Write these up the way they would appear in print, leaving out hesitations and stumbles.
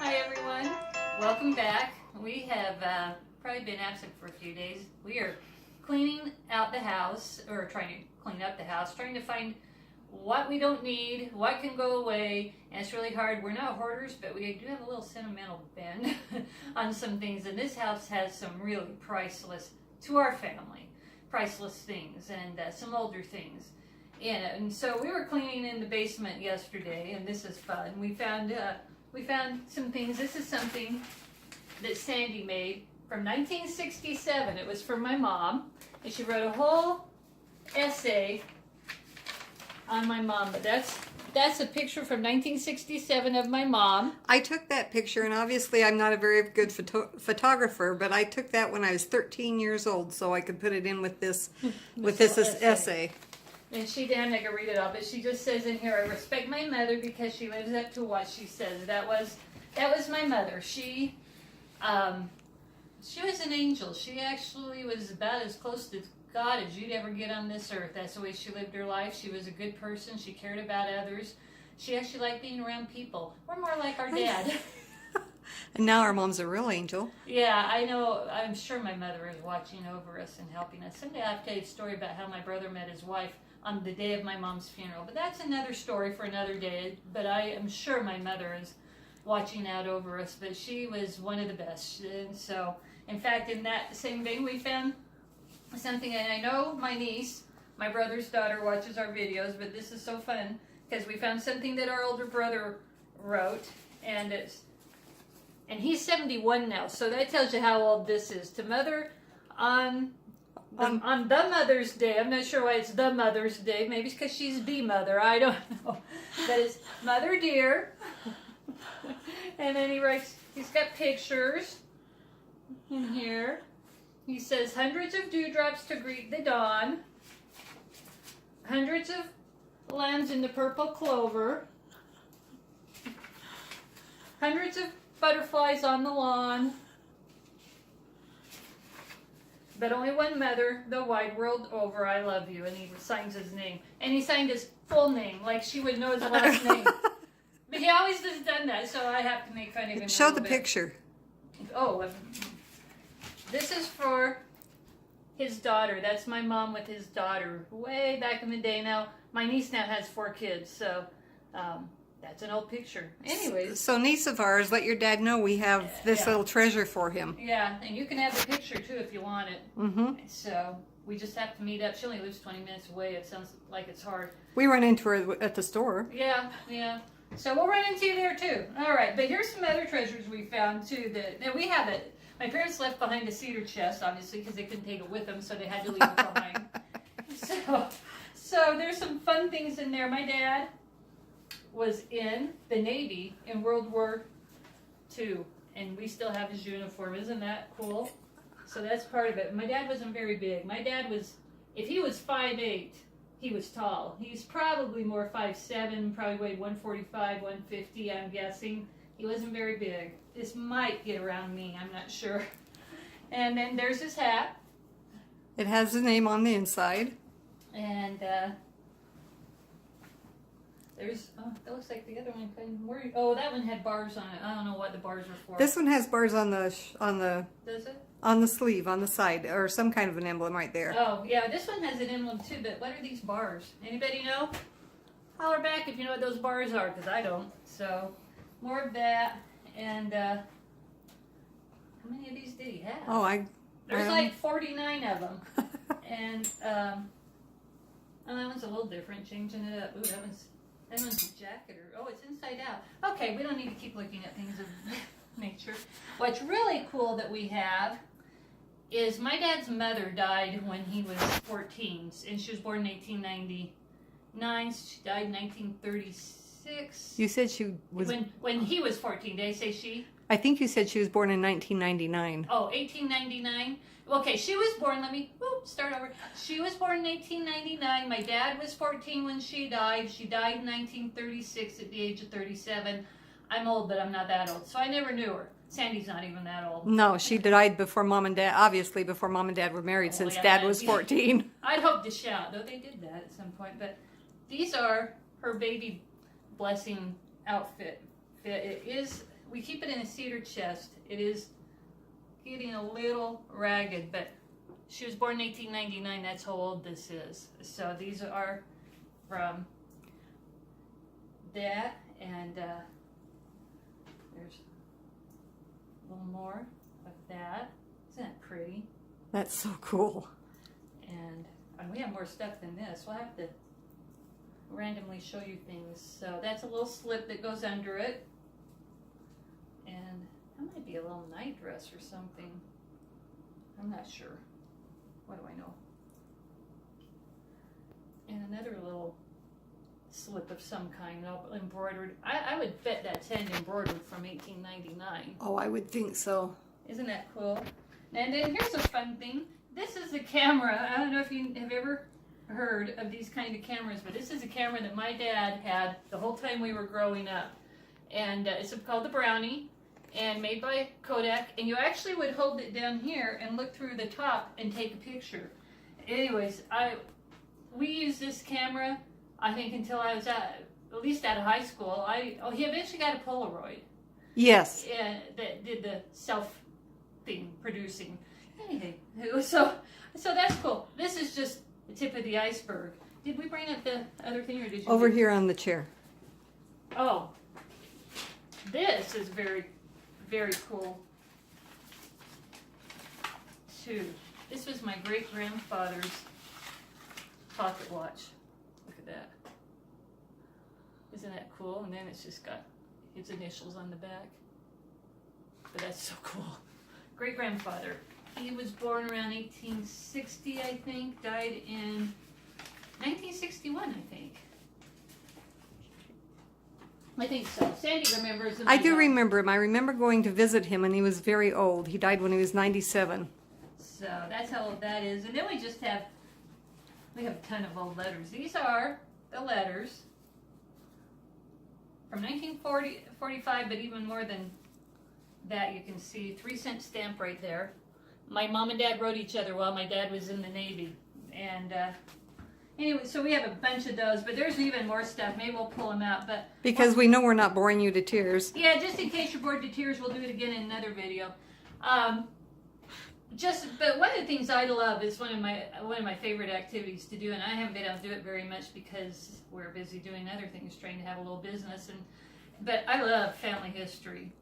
Hi everyone, welcome back. We have probably been absent for a few days. We are cleaning out the house, or trying to clean up the house, trying to find what we don't need, what can go away, and it's really hard. We're not hoarders, but we do have a little sentimental bend on some things, and this house has some really priceless, to our family, priceless things, and some older things in it. And so we were cleaning in the basement yesterday, and this is fun. We found some things. This is something that Sandy made from 1967. It was from my mom, and she wrote a whole essay on my mom. But that's a picture from 1967 of my mom. I took that picture, and obviously I'm not a very good photographer, but I took that when I was 13 years old, so I could put it in with this essay. And I'm not gonna read it all, but she just says in here, I respect my mother because she lives up to what she says. That was my mother. She was an angel. She actually was about as close to God as you'd ever get on this earth. That's the way she lived her life. She was a good person. She cared about others. She actually liked being around people. We're more like our dad. And now our mom's a real angel. Yeah, I know. I'm sure my mother is watching over us and helping us. Someday I'll have to tell you a story about how my brother met his wife on the day of my mom's funeral. But that's another story for another day. But I am sure my mother is watching out over us. But she was one of the best. And so, in fact, in that same vein, we found something. And I know my niece, my brother's daughter, watches our videos. But this is so fun because we found something that our older brother wrote. And he's 71 now. So that tells you how old this is. To Mother on the Mother's Day. I'm not sure why it's the Mother's Day. Maybe it's because she's the mother. I don't know. But it's Mother dear. And then he's got pictures in here. He says, hundreds of dewdrops to greet the dawn. Hundreds of lambs in the purple clover. Hundreds of butterflies on the lawn. But only one mother, the wide world over, I love you. And he signs his name. And he signed his full name, like she would know his last name. But he always has done that, so I have to make fun of him. Show the picture. Oh, this is for his daughter. That's my mom with his daughter. Way back in the day. Now, my niece now has 4 kids, so that's an old picture. Anyways. So niece of ours, let your dad know we have this little treasure for him. Yeah, and you can have the picture too if you want it. Mm-hmm. So we just have to meet up. She only lives 20 minutes away. It sounds like it's hard. We run into her at the store. Yeah. So we'll run into you there too. All right, but here's some other treasures we found too. That we have it. My parents left behind a cedar chest, obviously, because they couldn't take it with them, so they had to leave it behind. So there's some fun things in there. My dad was in the Navy in World War II, and we still have his uniform. Isn't that cool? So that's part of it. My dad wasn't very big. My dad was, if he was 5'8", he was tall. He's probably more 5'7", probably weighed 145, 150, I'm guessing. He wasn't very big. This might get around me, I'm not sure. And then there's his hat. It has his name on the inside. And there's, that looks like the other one. Oh, that one had bars on it. I don't know what the bars are for. This one has bars on the Does it? On the sleeve, on the side, or some kind of an emblem right there. Oh, yeah, this one has an emblem too, but what are these bars? Anybody know? Holler back if you know what those bars are, because I don't. So, more of that, and how many of these did he have? Oh, There's like 49 of them. And, oh, that one's a little different, changing it up. Ooh, that one's a jacket, oh, it's inside out. Okay, we don't need to keep looking at things of nature. What's really cool that we have is my dad's mother died when he was 14, and she was born in 1899. She died in 1936. You said she was... When he was 14, did I say she? I think you said she was born in 1999. Oh, 1899? Okay, she was born, let me start over. She was born in 1899. My dad was 14 when she died. She died in 1936 at the age of 37. I'm old, but I'm not that old, so I never knew her. Sandy's not even that old. No, she died before Mom and Dad, obviously before Mom and Dad were married, since Dad was 14. I'd hope to shout, though they did that at some point. But these are her baby blessing outfit. It is we keep it in a cedar chest. It is getting a little ragged, but she was born in 1899. That's how old this is. So these are from that, and there's a little more of that. Isn't that pretty? That's so cool. And we have more stuff than this. We'll have to randomly show you things. So that's a little slip that goes under it. And that might be a little nightdress or something. I'm not sure. What do I know? And another little slip of some kind, all embroidered. I would bet that's hand embroidered from 1899. Oh, I would think so. Isn't that cool? And then here's a fun thing. This is a camera. I don't know if you have ever heard of these kind of cameras, but this is a camera that my dad had the whole time we were growing up. And it's called the Brownie, and made by Kodak. And you actually would hold it down here and look through the top and take a picture. Anyways, we used this camera, I think, until I was at least out of high school. He eventually got a Polaroid. Yes. That did the self thing producing. Anything. So that's cool. This is just the tip of the iceberg. Did we bring up the other thing, or did you? Over here on the chair. Oh, this is very, very cool too. This was my great grandfather's pocket watch. Look at that. Isn't that cool? And then it's just got his initials on the back. But that's so cool. Great grandfather. He was born around 1860, I think. Died in 1961, I think. I think so. Sandy remembers him. I do remember him. I remember going to visit him, and he was very old. He died when he was 97. So that's how old that is. And then we have a ton of old letters. These are the letters from 1945, but even more than that. You can see 3-cent stamp right there. My mom and dad wrote each other while my dad was in the Navy. And anyway, so we have a bunch of those, but there's even more stuff. Maybe we'll pull them out. But Because we know we're not boring you to tears. yeah, just in case you're bored to tears, we'll do it again in another video. But one of the things I love is one of my favorite activities to do, and I haven't been able to do it very much because we're busy doing other things, trying to have a little business. But I love family history,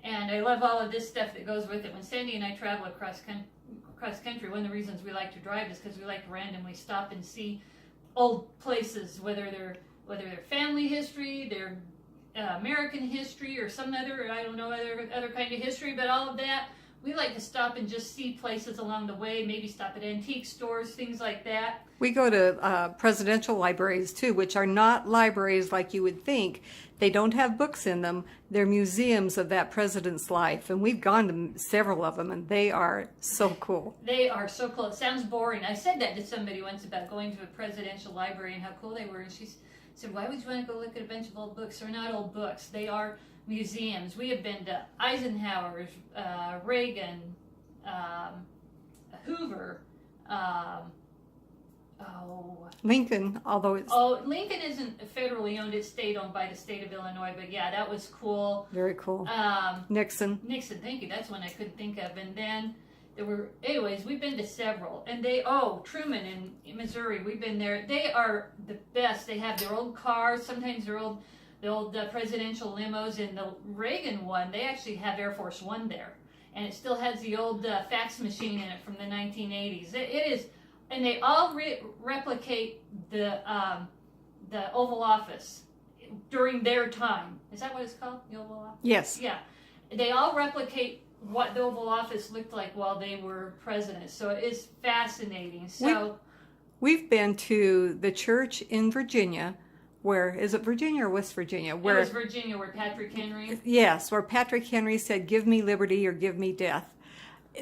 and I love all of this stuff that goes with it. When Sandy and I travel across country, one of the reasons we like to drive is because we like to randomly stop and see old places, whether they're family history, their American history, or some other other kind of history. But all of that, we like to stop and just see places along the way. Maybe stop at antique stores, things like that. We go to presidential libraries too, which are not libraries like you would think. They don't have books in them. They're museums of that president's life, and we've gone to several of them, and they are so cool. They are so cool. It sounds boring. I said that to somebody once about going to a presidential library and how cool they were, and she said, "Why would you want to go look at a bunch of old books?" They're not old books. They are museums. We have been to Eisenhower's, Reagan, Hoover, Lincoln, although it's Lincoln isn't federally owned; it's state owned by the state of Illinois. But yeah, that was cool. very cool. Nixon, thank you. That's one I couldn't think of. And then there were, anyways, we've been to several. And Truman in Missouri, we've been there. They are the best. They have their old cars. Sometimes the old presidential limos. In the Reagan one, they actually have Air Force One there, and it still has the old fax machine in it from the 1980s. It is. And they all replicate the Oval Office during their time. Is that what it's called? The Oval Office? yes. Yeah. They all replicate what the Oval Office looked like while they were president. So it is fascinating. So We've been to the church in Virginia. Where is it, Virginia or West Virginia? It was Virginia, where Patrick Henry. Yes, where Patrick Henry said, "Give me liberty or give me death."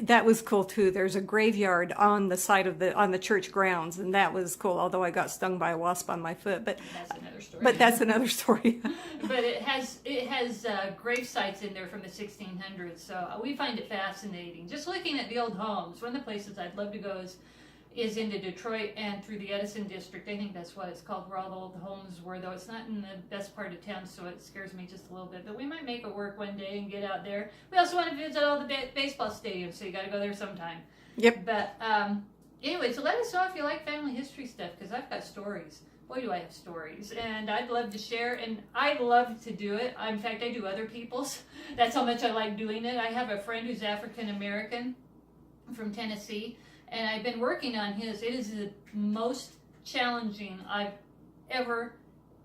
That was cool too. There's a graveyard on the side of the church grounds, and that was cool. Although I got stung by a wasp on my foot, but that's another story. But that's another story. But it has grave sites in there from the 1600s, so we find it fascinating. Just looking at the old homes. One of the places I'd love to go is into Detroit and through the Edison district. I think that's what it's called, where all the old homes were, though it's not in the best part of town, so it scares me just a little bit. But we might make it work one day and get out there. We also want to visit all the baseball stadiums, so you got to go there sometime. Yep. But anyway, so let us know if you like family history stuff, because I've got stories. Boy, do I have stories, and I'd love to share, and I love to do it. In fact, I do other people's. That's how much I like doing it. I have a friend who's African American from Tennessee, and I've been working on his. It is the most challenging I've ever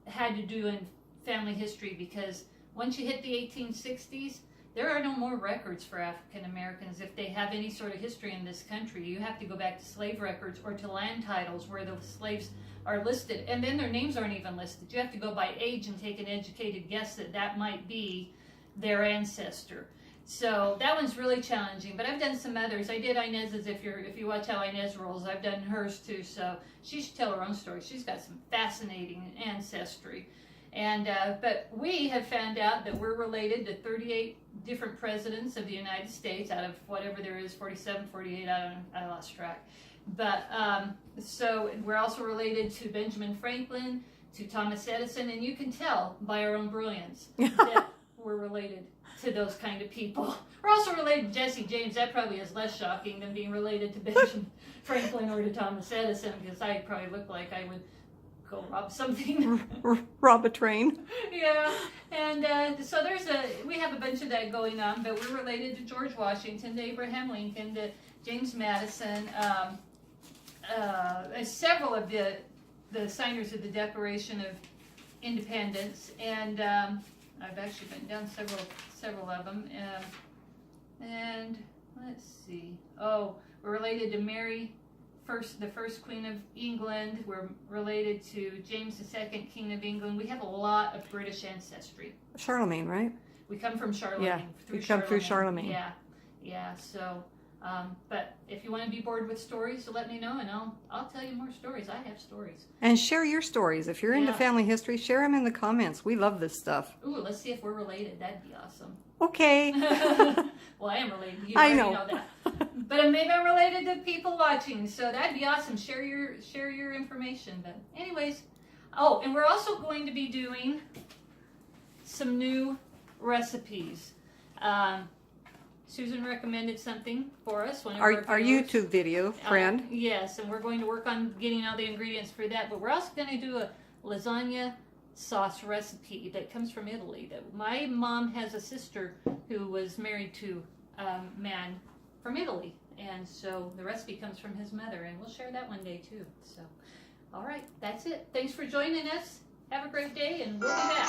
had to do in family history, because once you hit the 1860s, there are no more records for African Americans if they have any sort of history in this country. You have to go back to slave records or to land titles where the slaves are listed, and then their names aren't even listed. You have to go by age and take an educated guess that that might be their ancestor. So that one's really challenging, but I've done some others. I did Inez's. If you watch how Inez rolls, I've done hers too. So she should tell her own story. She's got some fascinating ancestry. And but we have found out that we're related to 38 different presidents of the United States out of whatever there is, 47, 48. I lost track. But so we're also related to Benjamin Franklin, to Thomas Edison, and you can tell by our own brilliance that we're related to those kind of people. We're also related to Jesse James. That probably is less shocking than being related to Benjamin Franklin or to Thomas Edison, because I probably look like I would go rob something. Rob a train. Yeah, and so we have a bunch of that going on, but we're related to George Washington, to Abraham Lincoln, to James Madison, several of the signers of the Declaration of Independence, and I've actually been down several of them. And let's see. Oh, we're related to Mary, the first Queen of England. We're related to James II, King of England. We have a lot of British ancestry. Charlemagne, right? We come from Charlemagne. Yeah, we come through Charlemagne. Yeah. So, but if you want to be bored with stories, so let me know, and I'll tell you more stories. I have stories. And share your stories. If you're into family history, share them in the comments. We love this stuff. Ooh, let's see if we're related. That'd be awesome. Okay. Well, I am related to you. I know that. But maybe I'm related to people watching, so that'd be awesome. Share your information. But anyways, and we're also going to be doing some new recipes. Susan recommended something for us. Our YouTube video, friend. Yes, and we're going to work on getting all the ingredients for that. But we're also going to do a lasagna sauce recipe that comes from Italy. That my mom has a sister who was married to a man from Italy, and so the recipe comes from his mother, and we'll share that one day too. So, all right, that's it. Thanks for joining us. Have a great day, and we'll be back.